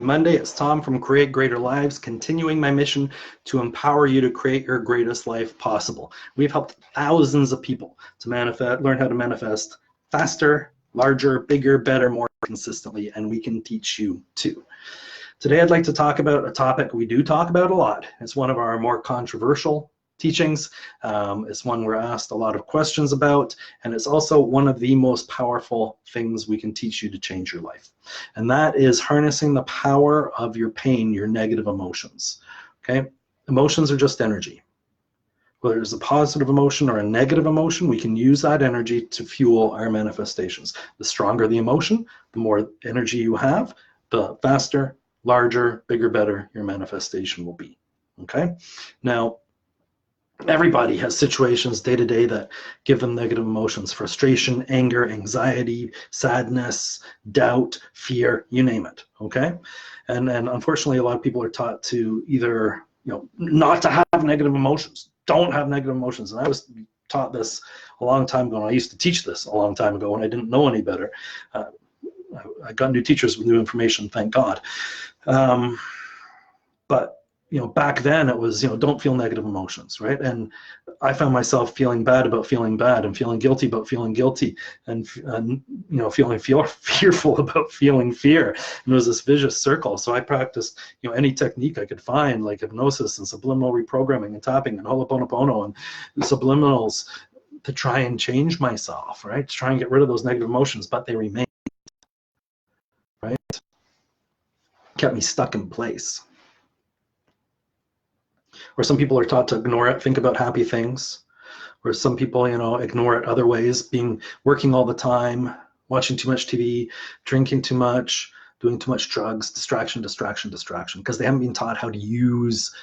Monday. It's Tom from Create Greater Lives, continuing my mission to empower you to create your greatest life possible. We've helped thousands of people to learn how to manifest faster, larger, bigger, better, more consistently, and we can teach you too. Today I'd like to talk about a topic we do talk about a lot. It's one of our more controversial teachings. It's one we're asked a lot of questions about, and it's also one of the most powerful things we can teach you to change your life. And that is harnessing the power of your pain, your negative emotions. Okay? Emotions are just energy. Whether it's a positive emotion or a negative emotion, we can use that energy to fuel our manifestations. The stronger the emotion, the more energy you have, the faster, larger, bigger, better your manifestation will be. Okay? Now, everybody has situations day to day that give them negative emotions: frustration, anger, anxiety, sadness, doubt, fear, you name it. Okay? And unfortunately, a lot of people are taught to either, not to have negative emotions. Don't have negative emotions. And I was taught this a long time ago, and I used to teach this a long time ago when I didn't know any better. I got new teachers with new information, thank God. But back then it was, don't feel negative emotions, right? And I found myself feeling bad about feeling bad, and feeling guilty about feeling guilty, and feeling fearful about feeling fear. And it was this vicious circle. So I practiced, any technique I could find, like hypnosis and subliminal reprogramming and tapping and Ho'oponopono and subliminals, to try and change myself, right? To try and get rid of those negative emotions, but they remained, right? Kept me stuck in place. Or some people are taught to ignore it, think about happy things. Or some people, ignore it other ways, working all the time, watching too much TV, drinking too much, doing too much drugs, distraction, because they haven't been taught how to use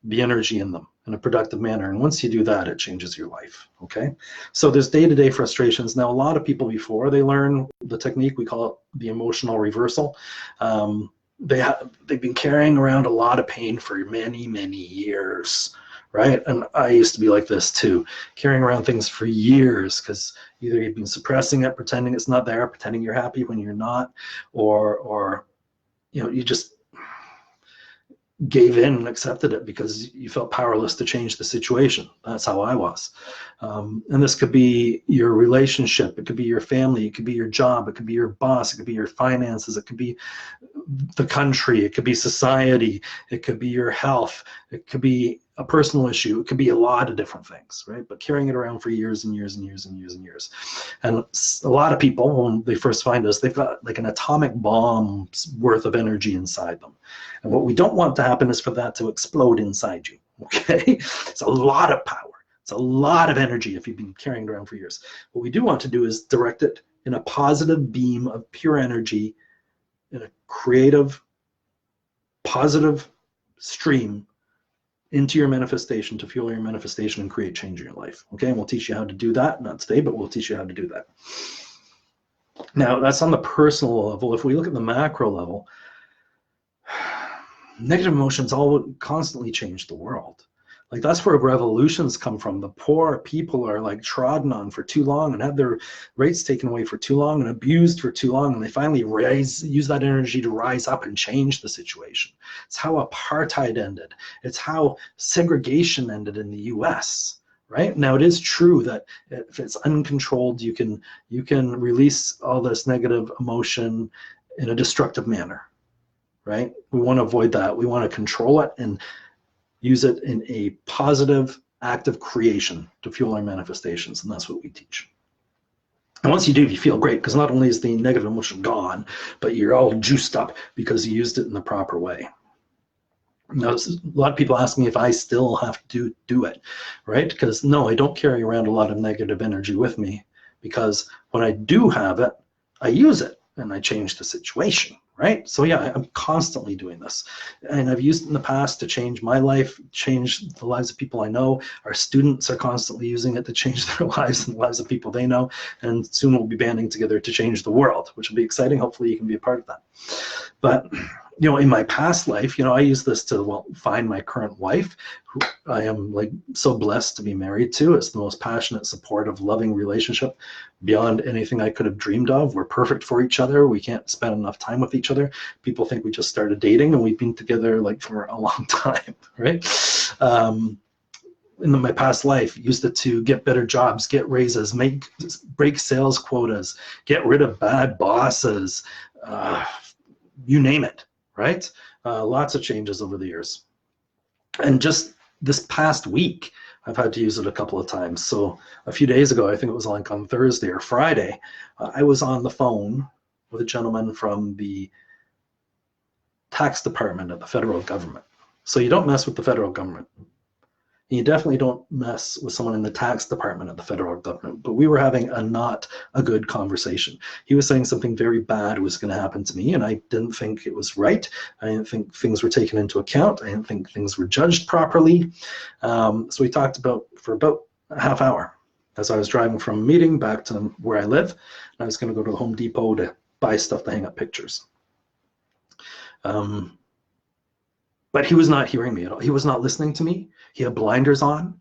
the energy in them in a productive manner. And once you do that, it changes your life, okay? So there's day-to-day frustrations. Now, a lot of people, before they learn the technique, we call it the emotional reversal. They've been carrying around a lot of pain for many, many years, right? And I used to be like this too, carrying around things for years, because either you've been suppressing it, pretending it's not there, pretending you're happy when you're not, or you just gave in and accepted it because you felt powerless to change the situation. That's how I was. And this could be your relationship, it could be your family, it could be your job, it could be your boss, it could be your finances, it could be the country, it could be society, it could be your health, it could be a personal issue, it could be a lot of different things, right? But carrying it around for years and years and years and years and years. And a lot of people, when they first find us, they've got like an atomic bomb's worth of energy inside them. And what we don't want to happen is for that to explode inside you, okay? It's a lot of power. It's a lot of energy if you've been carrying it around for years. What we do want to do is direct it in a positive beam of pure energy, in a creative, positive stream into your manifestation, to fuel your manifestation and create change in your life. Okay, and we'll teach you how to do that. Not today, but we'll teach you how to do that. Now, that's on the personal level. If we look at the macro level, negative emotions all constantly change the world. Like, that's where revolutions come from. The poor people are like trodden on for too long and have their rights taken away for too long and abused for too long, and they finally use that energy to rise up and change the situation. It's how apartheid ended. It's how segregation ended in the US. Right? Now, it is true that if it's uncontrolled, you can release all this negative emotion in a destructive manner. Right? We want to avoid that. We want to control it and use it in a positive act of creation to fuel our manifestations, and that's what we teach. And once you do, you feel great, because not only is the negative emotion gone, but you're all juiced up because you used it in the proper way. Now, a lot of people ask me if I still have to do it, right? Because no, I don't carry around a lot of negative energy with me, because when I do have it, I use it and I change the situation. Right? So yeah, I'm constantly doing this. And I've used it in the past to change my life, change the lives of people I know. Our students are constantly using it to change their lives and the lives of people they know. And soon we'll be banding together to change the world, which will be exciting. Hopefully you can be a part of that. But in my past life, I use this to, find my current wife, who I am like so blessed to be married to. It's the most passionate, supportive, loving relationship beyond anything I could have dreamed of. We're perfect for each other. We can't spend enough time with each other. People think we just started dating, and we've been together like for a long time, right? In my past life, used it to get better jobs, get raises, break sales quotas, get rid of bad bosses, you name it. Right? Lots of changes over the years. And just this past week, I've had to use it a couple of times. So a few days ago, I think it was like on Thursday or Friday, I was on the phone with a gentleman from the tax department of the federal government. So you don't mess with the federal government. You definitely don't mess with someone in the tax department of the federal government. But we were having not a good conversation. He was saying something very bad was going to happen to me, and I didn't think it was right. I didn't think things were taken into account. I didn't think things were judged properly. So we talked for about a half hour as I was driving from a meeting back to where I live. And I was going to go to the Home Depot to buy stuff to hang up pictures. But he was not hearing me at all. He was not listening to me. He had blinders on.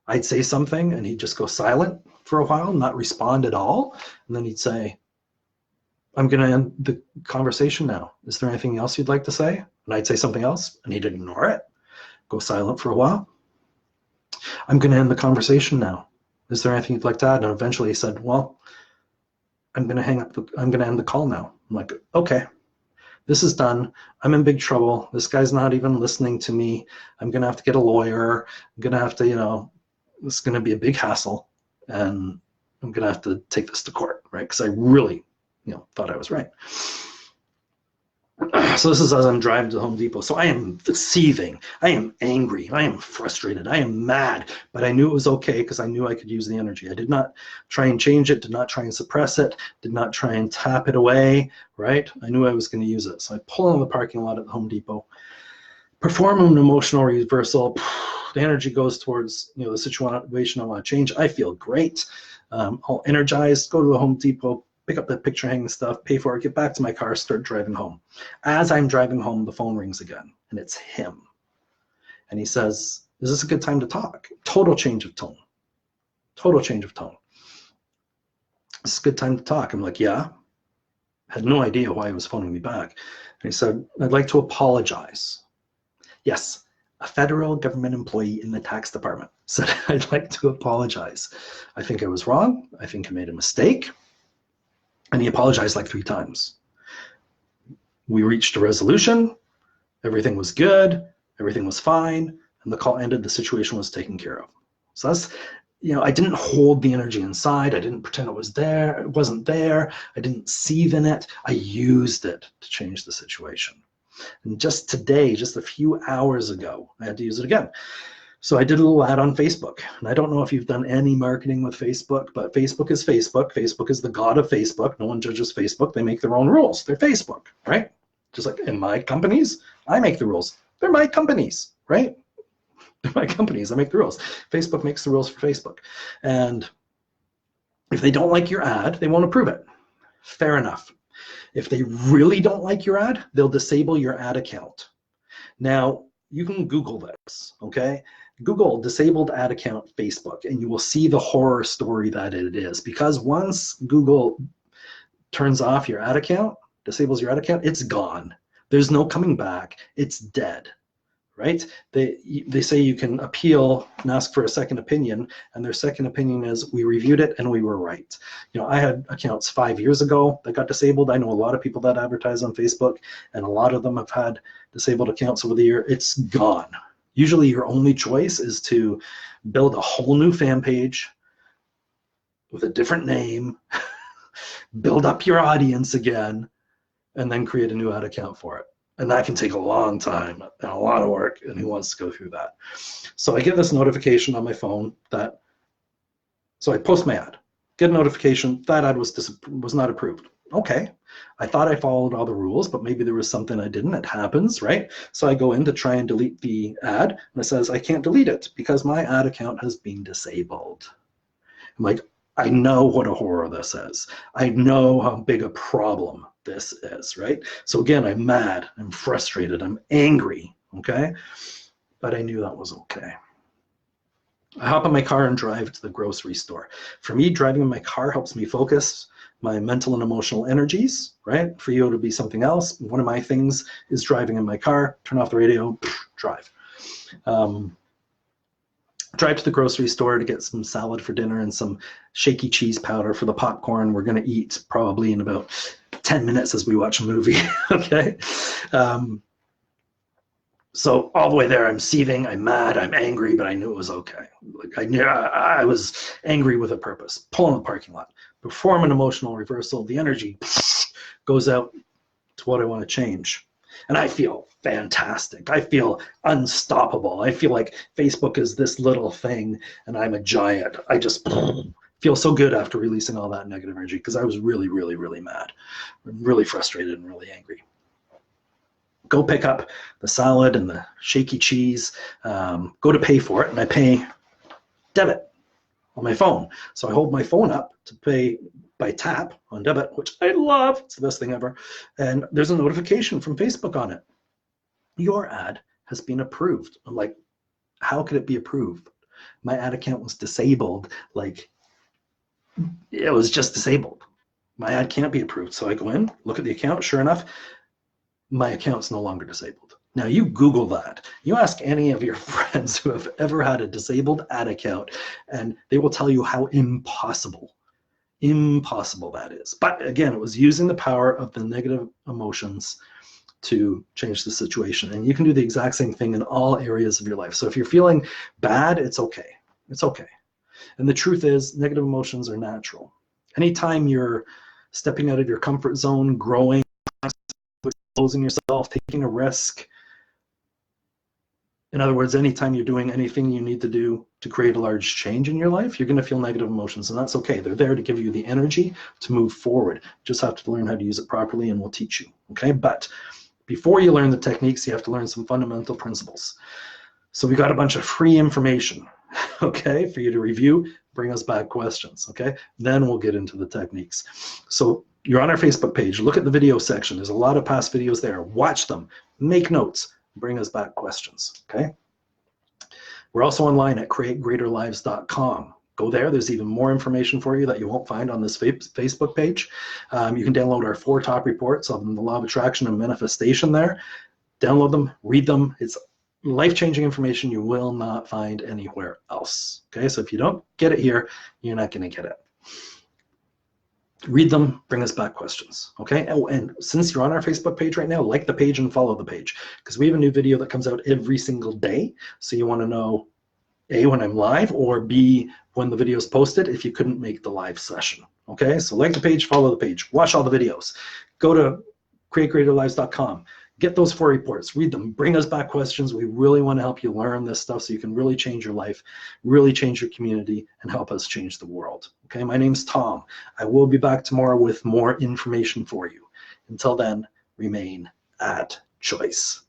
I'd say something and he'd just go silent for a while, not respond at all. And then he'd say, I'm going to end the conversation now. Is there anything else you'd like to say? And I'd say something else and he'd ignore it, go silent for a while. I'm going to end the conversation now. Is there anything you'd like to add? And eventually he said, well, I'm going to end the call now. I'm like, okay. This is done. I'm in big trouble. This guy's not even listening to me. I'm going to have to get a lawyer. I'm going to have to, it's going to be a big hassle. And I'm going to have to take this to court, right? Because I really, thought I was right. So this is as I'm driving to Home Depot. So I am seething. I am angry. I am frustrated. I am mad. But I knew it was okay because I knew I could use the energy. I did not try and change it, did not try and suppress it, did not try and tap it away, right? I knew I was going to use it. So I pull in the parking lot at the Home Depot, perform an emotional reversal. The energy goes towards the situation I want to change. I feel great. All energized, go to the Home Depot, pick up the picture hanging stuff, pay for it, get back to my car, start driving home. As I'm driving home, the phone rings again, and it's him. And he says, is this a good time to talk? Total change of tone. Total change of tone. Is this a good time to talk? I'm like, yeah. Had no idea why he was phoning me back. And he said, I'd like to apologize. Yes, a federal government employee in the tax department said, I'd like to apologize. I think I was wrong. I think I made a mistake. And he apologized like 3 times. We reached a resolution. Everything was good. Everything was fine. And the call ended. The situation was taken care of. So that's, I didn't hold the energy inside. I didn't pretend it was there. It wasn't there. I didn't seethe in it. I used it to change the situation. And just today, just a few hours ago, I had to use it again. So I did a little ad on Facebook, and I don't know if you've done any marketing with Facebook, but Facebook is Facebook. Facebook is the god of Facebook. No one judges Facebook. They make their own rules. They're Facebook, right? Just like in my companies, I make the rules. They're my companies, right? They're my companies. I make the rules. Facebook makes the rules for Facebook. And if they don't like your ad, they won't approve it. Fair enough. If they really don't like your ad, they'll disable your ad account. Now, you can Google this, okay? Google disabled ad account Facebook, and you will see the horror story that it is. Because once Google turns off your ad account, disables your ad account, it's gone. There's no coming back. It's dead, right? They say you can appeal and ask for a second opinion, and their second opinion is, we reviewed it and we were right. I had accounts 5 years ago that got disabled. I know a lot of people that advertise on Facebook, and a lot of them have had disabled accounts over the year. It's gone. Usually your only choice is to build a whole new fan page with a different name, build up your audience again, and then create a new ad account for it. And that can take a long time and a lot of work, and who wants to go through that? So I get this notification on my phone so I post my ad, get a notification, that ad was not approved. Okay, I thought I followed all the rules, but maybe there was something I didn't. It happens, right? So I go in to try and delete the ad, and it says I can't delete it because my ad account has been disabled. I'm like, I know what a horror this is. I know how big a problem this is, right? So again, I'm mad, I'm frustrated, I'm angry, okay? But I knew that was okay. I hop in my car and drive to the grocery store. For me, driving in my car helps me focus my mental and emotional energies, right? For you, it'll be something else. One of my things is driving in my car, turn off the radio, drive. Drive to the grocery store to get some salad for dinner and some shaky cheese powder for the popcorn we're going to eat probably in about 10 minutes as we watch a movie. Okay. So all the way there, I'm seething, I'm mad, I'm angry, but I knew it was okay. Like I was angry with a purpose. Pull in the parking lot, perform an emotional reversal. The energy goes out to what I want to change. And I feel fantastic. I feel unstoppable. I feel like Facebook is this little thing and I'm a giant. I just feel so good after releasing all that negative energy because I was really, really, really mad, really frustrated and really angry. Go pick up the salad and the shaky cheese, go to pay for it, and I pay debit on my phone. So I hold my phone up to pay by tap on debit, which I love. It's the best thing ever. And there's a notification from Facebook on it. Your ad has been approved. I'm like, how could it be approved? My ad account was disabled. Like, it was just disabled. My ad can't be approved. So I go in, look at the account. Sure enough, my account's no longer disabled. Now you Google that. You ask any of your friends who have ever had a disabled ad account, and they will tell you how impossible that is. But again, it was using the power of the negative emotions to change the situation. And you can do the exact same thing in all areas of your life. So if you're feeling bad, it's okay. It's okay. And the truth is, negative emotions are natural. Anytime you're stepping out of your comfort zone, growing, exposing yourself, taking a risk. In other words, anytime you're doing anything you need to do to create a large change in your life, you're going to feel negative emotions, and that's okay. They're there to give you the energy to move forward. You just have to learn how to use it properly, and we'll teach you, okay? But before you learn the techniques, you have to learn some fundamental principles. So we got a bunch of free information, okay, for you to review, bring us back questions, okay? Then we'll get into the techniques. So you're on our Facebook page. Look at the video section. There's a lot of past videos there. Watch them. Make notes. Bring us back questions, okay? We're also online at creategreaterlives.com. Go there. There's even more information for you that you won't find on this Facebook page. You can download our 4 top reports on the law of attraction and manifestation there. Download them. Read them. It's life-changing information you will not find anywhere else, okay? So if you don't get it here, you're not going to get it. Read them, bring us back questions, okay? Oh, and since you're on our Facebook page right now, like the page and follow the page, because we have a new video that comes out every single day. So you want to know, A, when I'm live, or B, when the video is posted if you couldn't make the live session, okay? So like the page, follow the page, watch all the videos. Go to creategreaterlives.com. Get those 4 reports, read them, bring us back questions. We really want to help you learn this stuff so you can really change your life, really change your community, and help us change the world. Okay, my name's Tom. I will be back tomorrow with more information for you. Until then, remain at choice.